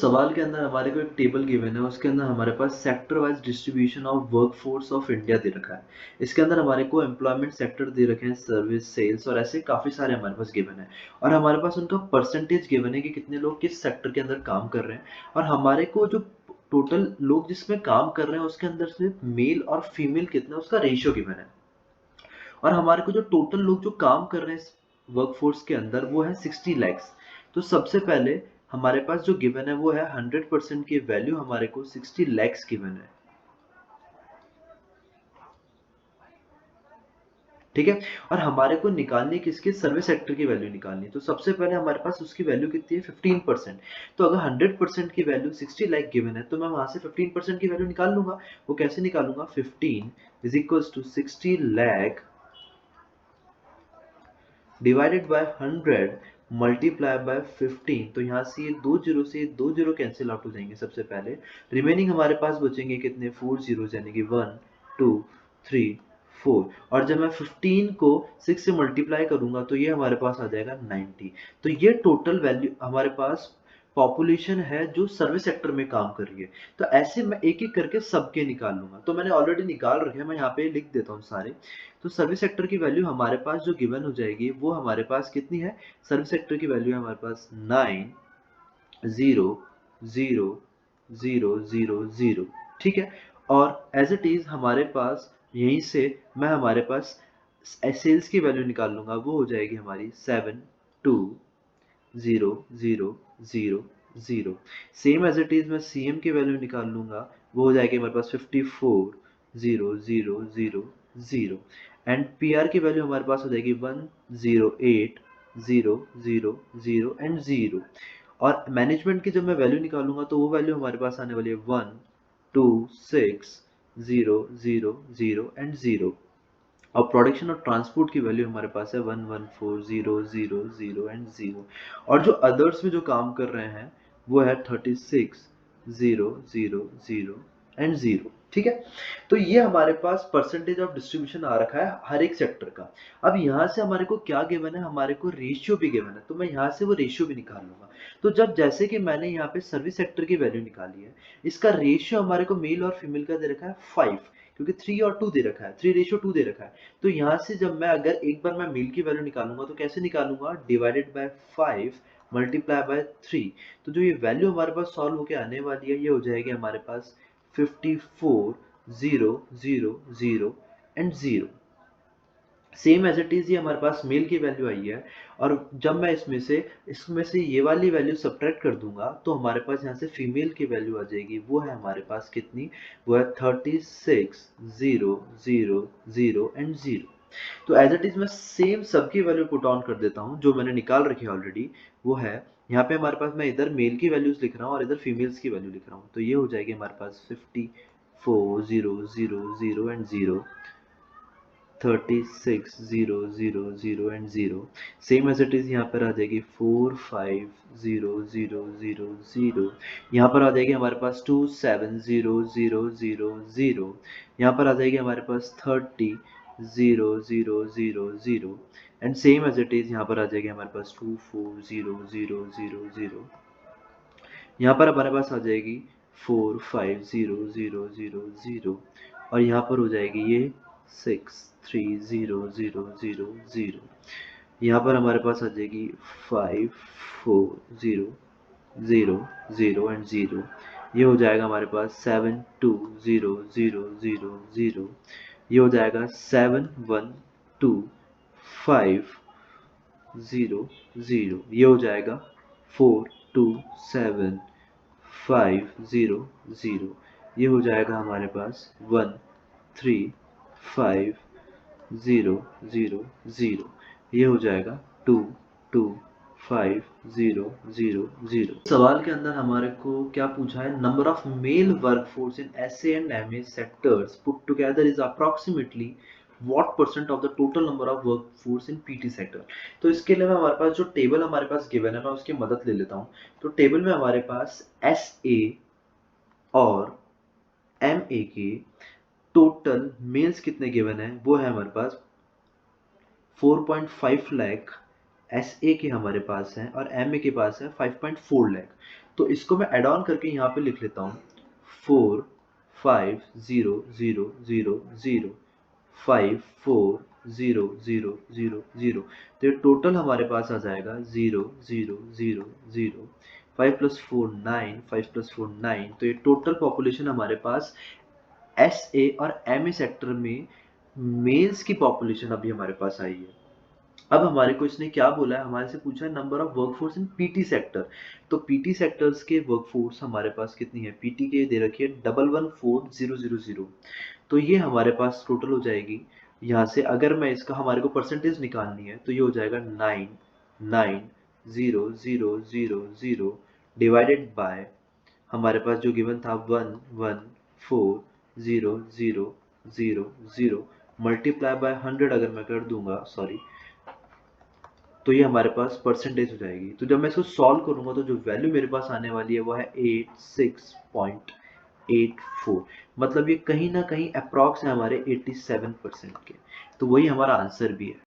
सवाल के अंदर हमारे को एक टेबल गिवन है, उसके अंदर हमारे पास sector wise distribution of workforce of India दे रखा है। इसके अंदर हमारे को एम्प्लॉयमेंट सेक्टर दे रखे हैं, सर्विस, सेल्स और ऐसे काफ़ी सारे हमारे पास गिवन है। और हमारे पास उनका परसेंटेज गिवन है कि कितने लोग किस सेक्टर के अंदर काम कर रहे हैं। और हमारे को जो टोटल लोग जिसमें काम कर रहे हैं उसके अंदर से मेल और फीमेल कितना है उसका रेशियो गिवन है। और हमारे को जो टोटल लोग जो काम कर रहे हैं वर्कफोर्स के अंदर वो है 60 लैक्स। तो सबसे पहले हमारे पास जो गिवन है वो है 100% की वैल्यू हमारे को 60 लैक्स गिवन है। ठीक है। और हमारे को निकालनी किसकी, सर्विस सेक्टर की वैल्यू निकालनी है। तो सबसे पहले हमारे पास उसकी वैल्यू कितनी है, 15%। तो अगर 100% की वैल्यू 60 लाख गिवन है तो मैं वहां से 15% की वैल्यू निकाल लूंगा। वो कैसे निकालूंगा, 15 is equal to 60 lakh divided by 100 multiply by 15। तो यहाँ से ये दो जीरो कैंसिल आउट हो जाएंगे सबसे पहले। रिमेनिंग हमारे पास बचेंगे कितने, 4 जीरो, यानी कि 1 2 3 4। और जब मैं 15 को 6 से मल्टीप्लाई करूंगा तो ये हमारे पास आ जाएगा 90। तो ये टोटल वैल्यू हमारे पास पॉपुलेशन है जो सर्विस सेक्टर में काम कर रही है। तो ऐसे मैं एक एक करके सबके निकाल लूंगा। तो मैंने ऑलरेडी निकाल रखे हैं, मैं यहाँ पे लिख देता हूँ सारे। तो सर्विस सेक्टर की वैल्यू हमारे पास जो गिवन हो जाएगी वो हमारे पास कितनी है, सर्विस सेक्टर की वैल्यू है हमारे पास 9 0 0 0 0। ठीक है। और एज इट इज हमारे पास यहीं से मैं हमारे पास सेल्स की वैल्यू निकाल लूंगा, वो हो जाएगी हमारी 7 2 0 0 0 0। सेम एज इट इज मैं सीएम की वैल्यू निकाल लूंगा, वो हो जाएगी हमारे पास 54 0 0 0 0। एंड पीआर की वैल्यू हमारे पास हो जाएगी 1 0 8 0 0 0 एंड 0। और मैनेजमेंट की जब मैं वैल्यू निकालूंगा तो वो वैल्यू हमारे पास आने वाली है 1 2 6 0 0 0 एंड 0। और प्रोडक्शन और ट्रांसपोर्ट की वैल्यू हमारे पास है 1 1 4 0 0 0 एंड 0। और जो अदर्स में जो काम कर रहे हैं वो है 36 0 0 0 एंड 0। ठीक है। तो ये हमारे पास परसेंटेज ऑफ डिस्ट्रीब्यूशन आ रखा है हर एक सेक्टर का। अब यहाँ से हमारे को क्या गिवन है, हमारे को रेशियो भी गिवन है, तो मैं यहाँ से वो रेशियो भी निकाल लूंगा। तो जब जैसे कि मैंने यहाँ पे सर्विस सेक्टर की वैल्यू निकाली है, इसका रेशियो हमारे को मेल और फीमेल का दे रखा है 5, क्योंकि 3 और 2 दे रखा है, 3:2 दे रखा है। तो यहाँ से जब मैं अगर एक बार मैं मेल की वैल्यू निकालूंगा तो कैसे निकालूंगा, डिवाइडेड बाय 5 मल्टीप्लाई बाय 3। तो जो ये वैल्यू हमारे पास सॉल्व होके आने वाली है ये हो जाएगी हमारे पास 54 0 0 0 and 0। Same as it is ये हमारे पास मेल की वैल्यू आई है। और जब मैं इसमें से ये वाली वैल्यू सब्ट्रैक्ट कर दूंगा तो हमारे पास यहाँ से फीमेल की वैल्यू आ जाएगी, वो है हमारे पास कितनी, वो है 36 0 0 0 एंड 0। तो एज इट इज मैं सेम सबकी वैल्यू पुट ऑन कर देता हूँ जो मैंने निकाल रखी है ऑलरेडी। वो है यहाँ पे हमारे पास, मैं इधर मेल की वैल्यूज लिख रहा हूँ और इधर फीमेल्स की वैल्यू लिख रहा हूँ। तो ये हो जाएगी हमारे पास 54 0 0 0 and 0, 36 0 0 0 and 0। Same as it is यहाँ पर आ जाएगी 45 0 0 0 0। यहाँ पर आ जाएगी हमारे पास 27 0 0 0 0। यहाँ पर आ जाएगी हमारे पास 30 0 0 0 0। And same as it is यहाँ पर आ जाएगी हमारे पास 24 0 0 0 0। यहाँ पर हमारे पास आ जाएगी 45 0 0 0 0। और यहाँ पर हो जाएगी ये 63 0 0 0 0। यहाँ पर हमारे पास आ जाएगी 54 0 0 0 एंड 0। ये हो जाएगा हमारे पास 72 0 0 0 0। ये हो जाएगा 7125 0 0। ये हो जाएगा 4275 0 0। ये हो जाएगा हमारे पास 1350 0 0 0। ये हो जाएगा 2250 0 0। सवाल के अंदर हमारे को क्या पूछा है, number of male workforce in SA and MA sectors put together is approximately what percent of the total number of workforce in PT sector. तो इसके लिए हमारे पास जो टेबल हमारे पास गिवन है मैं उसकी मदद ले लेता हूँ। तो टेबल में हमारे पास एसए और एमए के टोटल मेल्स कितने गिवन है, वो है हमारे पास 4.5 लाख एस ए के हमारे पास है और एम ए के पास है 5.4 लाख। तो इसको मैं एड ऑन करके यहाँ पे लिख लेता हूँ 4 5 0 0 0 0 5 4 0 0 0 0। तो ये टोटल हमारे पास आ जाएगा 0 0 0 0। 5 + 4 9, 5 + 4 9। तो ये टोटल पॉपुलेशन हमारे पास SA और MA सेक्टर में मेल्स की पॉपुलेशन अभी हमारे पास आई है। अब हमारे को इसने क्या बोला है, हमारे से पूछा है number of workforce in PT sector. तो पीटी सेक्टर्स के वर्कफोर्स हमारे पास कितनी है, पीटी के दे रखी है 114000। तो ये हमारे पास टोटल हो जाएगी। यहाँ से अगर मैं इसका, हमारे को परसेंटेज निकालनी है, तो ये हो जाएगा 99000 डिवाइडेड बाय हमारे पास जो गिवन था 114000 मल्टीप्लाई बाय 100 अगर मैं कर दूंगा, सॉरी, तो ये हमारे पास परसेंटेज हो जाएगी। तो जब मैं इसको सॉल्व करूंगा तो जो वैल्यू मेरे पास आने वाली है वो है 86.84। मतलब ये कहीं ना कहीं अप्रॉक्स है हमारे 87% के। तो वही हमारा आंसर भी है।